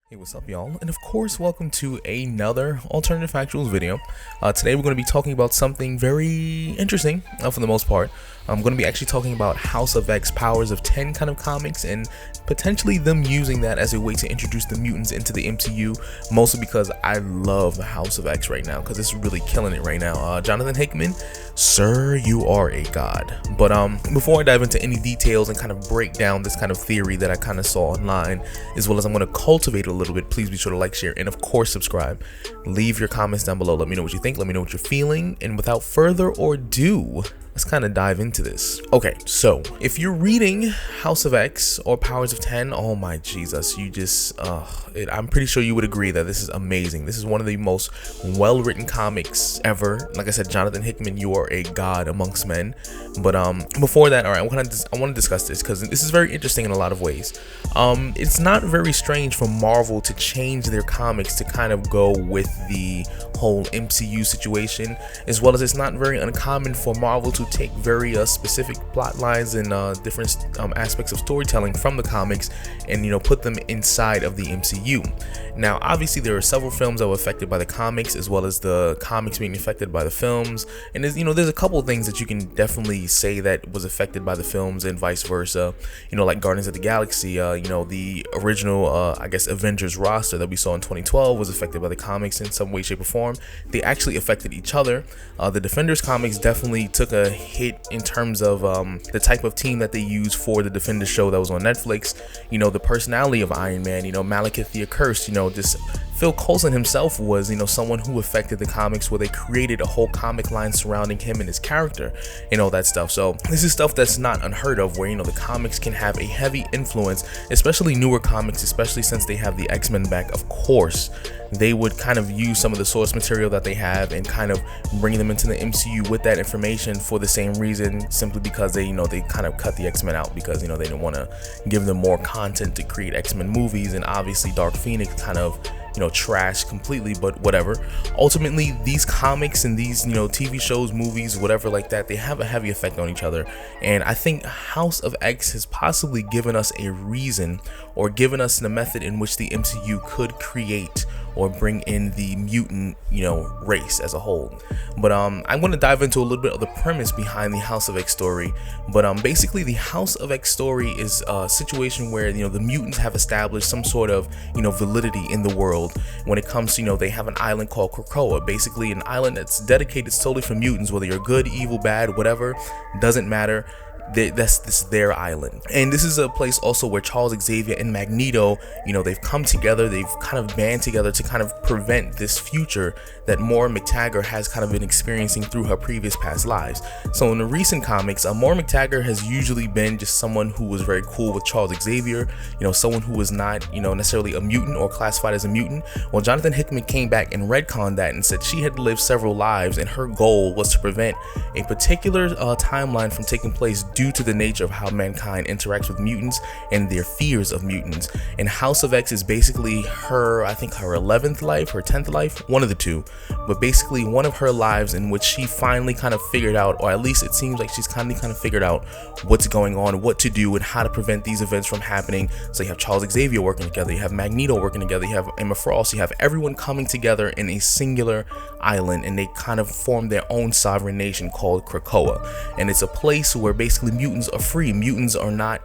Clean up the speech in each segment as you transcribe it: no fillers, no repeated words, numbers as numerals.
Hey, what's up, y'all? And of course, welcome to another alternative factuals video. Today we're going to be talking about something very interesting, for the most part. I'm going to be actually talking about House of X Powers of 10 kind of comics and potentially them using that as a way to introduce the mutants into the MCU, mostly because I love the House of X right now because it's really killing it right now. Johnathan Hickman, sir, you are a god. But before I dive into any details and kind of break down this kind of theory that I kind of saw online, as well as I'm going to cultivate a little bit, please be sure to like, share, and of course subscribe. Leave your comments down below. Let me know what you think. Let me know what you're feeling. And without further ado, let's kind of dive into this. Okay, so if you're reading House of X or Powers of 10, oh my Jesus, you just, I'm pretty sure you would agree that this is amazing. This is one of the most well-written comics ever. Like I said, Johnathan Hickman, you are a god amongst men. But before that, all right, I want to discuss this because this is very interesting in a lot of ways. It's not very strange for Marvel to change their comics to kind of go with the whole MCU situation, as well as it's not very uncommon for Marvel to take very specific plot lines and different aspects of storytelling from the comics and put them inside of the MCU. Now obviously there are several films that were affected by the comics, as well as the comics being affected by the films, and there's a couple of things that you can definitely say that was affected by the films and vice versa, like Guardians of the Galaxy, the original I guess Avengers roster that we saw in 2012 was affected by the comics in some way, shape, or form. They actually affected each other. The Defenders comics definitely took a hit in terms of the type of team that they used for the Defenders show that was on Netflix. The personality of Iron Man, Malekith the Accursed, just Phil Coulson himself was, someone who affected the comics, where they created a whole comic line surrounding him and his character and all that stuff. So this is stuff that's not unheard of, where, the comics can have a heavy influence, especially newer comics, especially since they have the X-Men back. Of course, they would kind of use some of the source material that they have and kind of bring them into the MCU with that information for the same reason, simply because they, they kind of cut the X-Men out because, they didn't want to give them more content to create X-Men movies, and obviously Dark Phoenix kind of trash completely, but whatever. Ultimately, these comics and these TV shows, movies, whatever like that, they have a heavy effect on each other, and I think House of X has possibly given us a reason, or given us the method in which the MCU could create or bring in the mutant race as a whole. But I'm going to dive into a little bit of the premise behind the House of X story. But basically the House of X story is a situation where the mutants have established some sort of validity in the world when it comes to they have an island called Krakoa, basically an island that's dedicated solely for mutants. Whether you're good, evil, bad, whatever, doesn't matter. This is their island, and this is a place also where Charles Xavier and Magneto, they've come together, they've kind of band together to kind of prevent this future that Moira McTaggart has kind of been experiencing through her previous past lives. So in the recent comics, Moira McTaggart has usually been just someone who was very cool with Charles Xavier, someone who was not, necessarily a mutant or classified as a mutant. Well, Johnathan Hickman came back and retconned that and said she had lived several lives, and her goal was to prevent a particular timeline from taking place due to the nature of how mankind interacts with mutants and their fears of mutants. And House of X is basically her, I think her 11th life, her 10th life, one of the two, but basically one of her lives in which she finally kind of figured out, or at least it seems like she's kind of figured out what's going on, what to do, and how to prevent these events from happening. So you have Charles Xavier working together, you have Magneto working together, you have Emma Frost, you have everyone coming together in a singular island, and they kind of form their own sovereign nation called Krakoa. And it's a place where basically mutants are free. Mutants are not,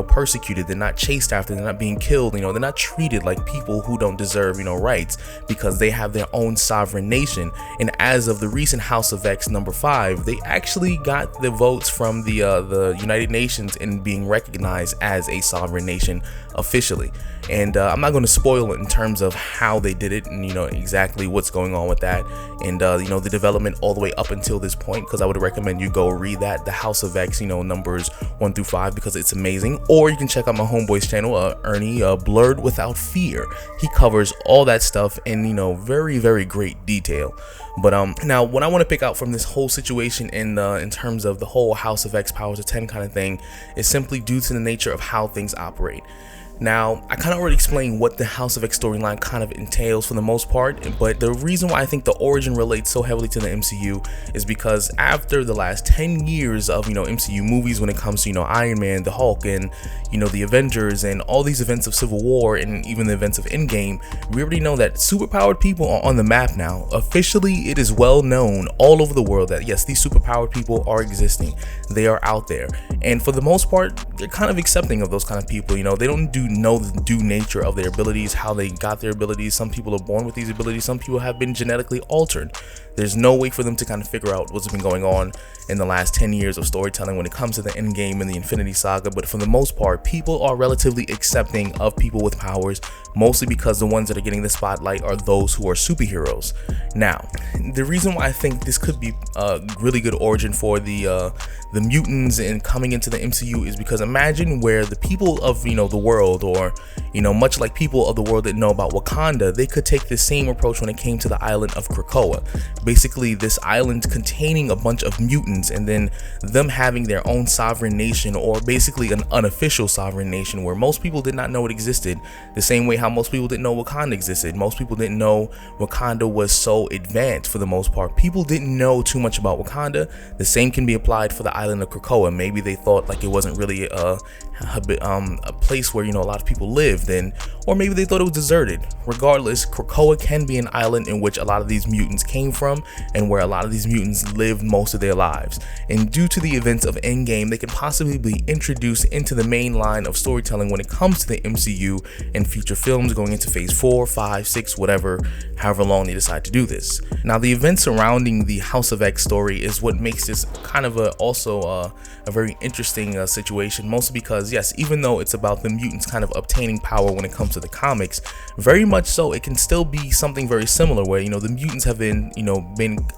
persecuted. They're not chased after. They're not being killed. They're not treated like people who don't deserve, rights, because they have their own sovereign nation. And as of the recent House of X number 5, they actually got the votes from the United Nations in being recognized as a sovereign nation officially. And I'm not going to spoil it in terms of how they did it and exactly what's going on with that, and the development all the way up until this point, because I would recommend you go read that, the House of X, numbers 1 through 5, because it's amazing. Or you can check out my homeboy's channel, Ernie, Blurred Without Fear. He covers all that stuff in very, very great detail. But now what I want to pick out from this whole situation in terms of the whole House of X Powers of 10 kind of thing is simply due to the nature of how things operate. Now, I kind of already explained what the House of X storyline kind of entails for the most part, but the reason why I think the origin relates so heavily to the MCU is because after the last 10 years of, MCU movies, when it comes to, Iron Man, the Hulk, and, the Avengers, and all these events of Civil War, and even the events of Endgame, we already know that superpowered people are on the map now. Officially, it is well known all over the world that, yes, these superpowered people are existing. They are out there. And for the most part, they're kind of accepting of those kind of people. They don't know the due nature of their abilities, how they got their abilities. Some people are born with these abilities. Some people have been genetically altered. There's no way for them to kind of figure out what's been going on in the last 10 years of storytelling when it comes to the Endgame and the Infinity Saga. But for the most part, people are relatively accepting of people with powers, mostly because the ones that are getting the spotlight are those who are superheroes. Now, the reason why I think this could be a really good origin for the mutants and coming into the MCU is because imagine where the people of the world, or much like people of the world that know about Wakanda, they could take the same approach when it came to the island of Krakoa. Basically, this island containing a bunch of mutants, and then them having their own sovereign nation, or basically an unofficial sovereign nation where most people did not know it existed, the same way how most people didn't know Wakanda existed. Most people didn't know Wakanda was so advanced. For the most part, people didn't know too much about Wakanda. The same can be applied for the island of Krakoa. Maybe they thought like it wasn't really a place where a lot of people lived, or maybe they thought it was deserted. Regardless, Krakoa can be an island in which a lot of these mutants came from, and where a lot of these mutants lived most of their lives. And due to the events of Endgame, they can possibly be introduced into the main line of storytelling when it comes to the MCU and future films going into phase 4, 5, 6, whatever, however long they decide to do this. Now, the events surrounding the House of X story is what makes this kind of also a very interesting situation, mostly because, yes, even though it's about the mutants kind of obtaining power when it comes to the comics, very much so it can still be something very similar where the mutants have been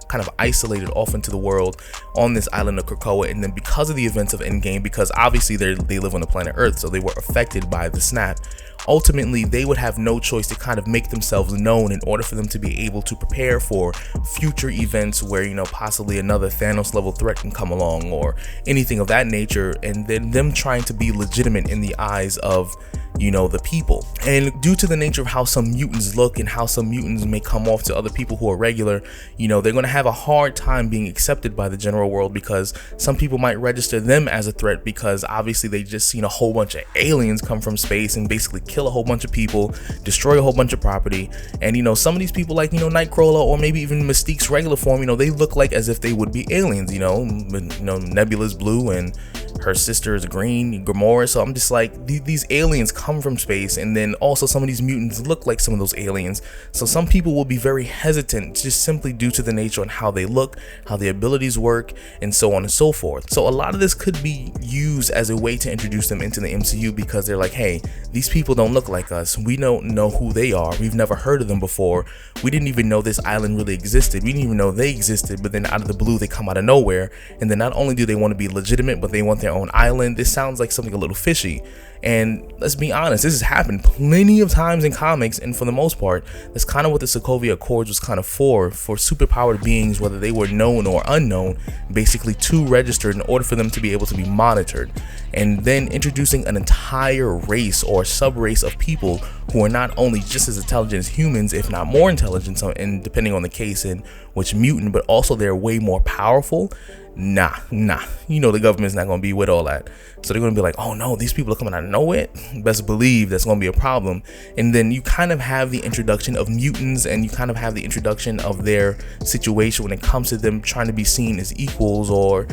kind of isolated off into the world on this island of Krakoa, and then because of the events of Endgame, because obviously they live on the planet Earth, so they were affected by the snap. Ultimately, they would have no choice to kind of make themselves known in order for them to be able to prepare for future events where possibly another Thanos level threat can come along or anything of that nature, and then them trying to be legitimate in the eyes of the people. And due to the nature of how some mutants look and how some mutants may come off to other people who are regular, they're going to have a hard time being accepted by the general world, because some people might register them as a threat because obviously they just seen a whole bunch of aliens come from space and basically kill a whole bunch of people, destroy a whole bunch of property. And some of these people, like Nightcrawler, or maybe even Mystique's regular form, they look like as if they would be aliens. Nebula's blue and her sister is green, Gamora. So I'm just like, these aliens come from space, and then also some of these mutants look like some of those aliens. So some people will be very hesitant just simply due to the nature on how they look, how their abilities work, and so on and so forth. So a lot of this could be used as a way to introduce them into the MCU, because they're like, hey, these people don't look like us. We don't know who they are. We've never heard of them before. We didn't even know this island really existed. We didn't even know they existed, but then out of the blue, they come out of nowhere. And then not only do they want to be legitimate, but they want their own island. This sounds like something a little fishy. And let's be honest, this has happened plenty of times in comics, and for the most part, that's kind of what the Sokovia Accords was kind of for superpowered beings, whether they were known or unknown, basically to register in order for them to be able to be monitored. And then introducing an entire race or sub-race of people who are not only just as intelligent as humans, if not more intelligent, and depending on the case in which mutant, but also they're way more powerful. Nah, the government's not gonna be with all that. So they're gonna be like, oh no, these people are coming out of nowhere. Best believe that's gonna be a problem. And then you kind of have the introduction of mutants, and you kind of have the introduction of their situation when it comes to them trying to be seen as equals, or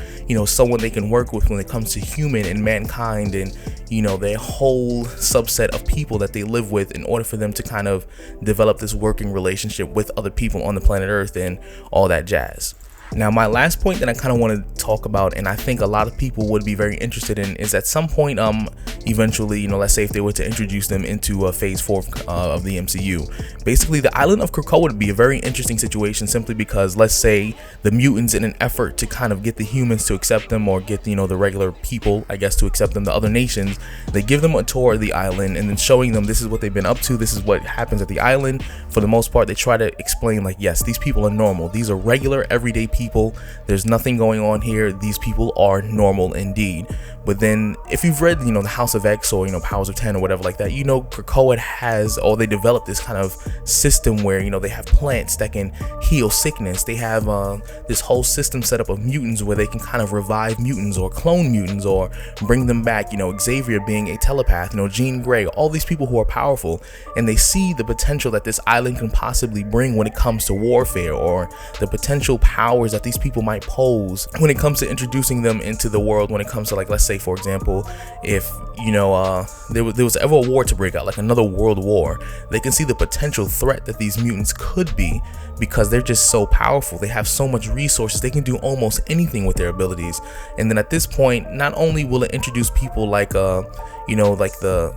someone they can work with when it comes to human and mankind, and their whole subset of people that they live with, in order for them to kind of develop this working relationship with other people on the planet Earth and all that jazz. Now, my last point that I kind of want to talk about, and I think a lot of people would be very interested in, is at some point, eventually, let's say if they were to introduce them into phase 4 of the MCU, basically the island of Krakoa would be a very interesting situation, simply because, let's say the mutants, in an effort to kind of get the humans to accept them, or get the regular people, I guess, to accept them, the other nations, they give them a tour of the island, and then showing them this is what they've been up to, this is what happens at the island. For the most part, they try to explain like, yes, these people are normal, these are regular everyday people people. There's nothing going on here. These people are normal indeed. But then if you've read, the House of X or, Powers of 10 or whatever like that, Krakoa has, or they developed this kind of system where, they have plants that can heal sickness. They have this whole system set up of mutants where they can kind of revive mutants or clone mutants or bring them back. Xavier being a telepath, Jean Grey, all these people who are powerful, and they see the potential that this island can possibly bring when it comes to warfare, or the potential powers that these people might pose when it comes to introducing them into the world. When it comes to, like, let's say for example, if there was ever a war to break out, like another world war, they can see the potential threat that these mutants could be, because they're just so powerful. They have so much resources. They can do almost anything with their abilities. And then at this point, not only will it introduce people like like the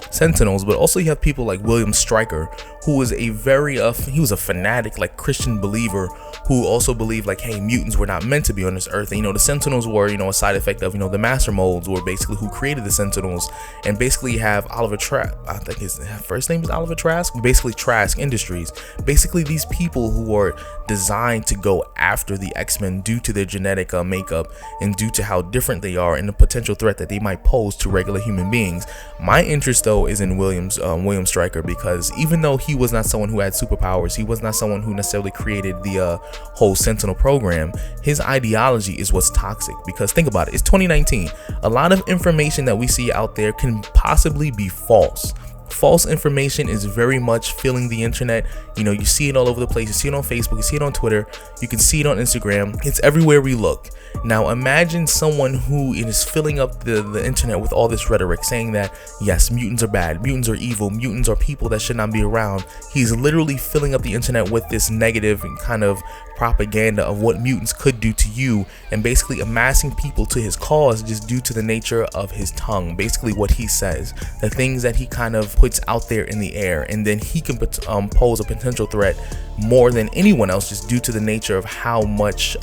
Sentinels, but also you have people like William Stryker, who was he was a fanatic, like, Christian believer, who also believed, like, hey, mutants were not meant to be on this earth. And the Sentinels were a side effect of the Master Molds, were basically who created the Sentinels. And basically you have Oliver Trask, I think his first name is Oliver Trask, basically Trask Industries. Basically these people who are designed to go after the X-Men due to their genetic makeup and due to how different they are and the potential threat that they might pose to regular human beings. My interest though is in William Stryker, because even though he was not someone who had superpowers, he was not someone who necessarily created the whole Sentinel program, his ideology is what's toxic. Because think about it, it's 2019. A lot of information that we see out there can possibly be false. False information is very much filling the internet. You see it all over the place. You see it on Facebook, you see it on Twitter, you can see it on Instagram. It's everywhere we look. Now imagine someone who is filling up the internet with all this rhetoric, saying that yes, mutants are bad, mutants are evil, mutants are people that should not be around. He's literally filling up the internet with this negative kind of propaganda of what mutants could do to you, and basically amassing people to his cause just due to the nature of his tongue. Basically what he says, the things that he kind of puts out there in the air, and then he can pose a potential threat more than anyone else just due to the nature of how much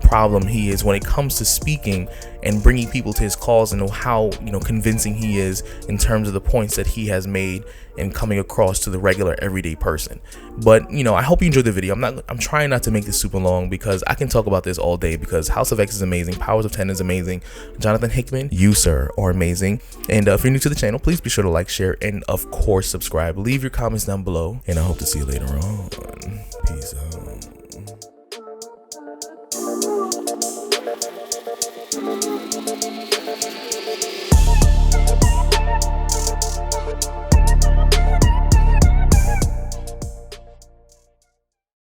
problem he is when it comes to speaking and bringing people to his cause, and how convincing he is in terms of the points that he has made and coming across to the regular everyday person. But I hope you enjoyed the video. I'm trying not to make this super long, because I can talk about this all day, because House of X is amazing, Powers of 10 is amazing, Johnathan Hickman, you sir are amazing. And if you're new to the channel, please be sure to like, share, and of course subscribe. Leave your comments down below, and I hope to see you later on. Peace out.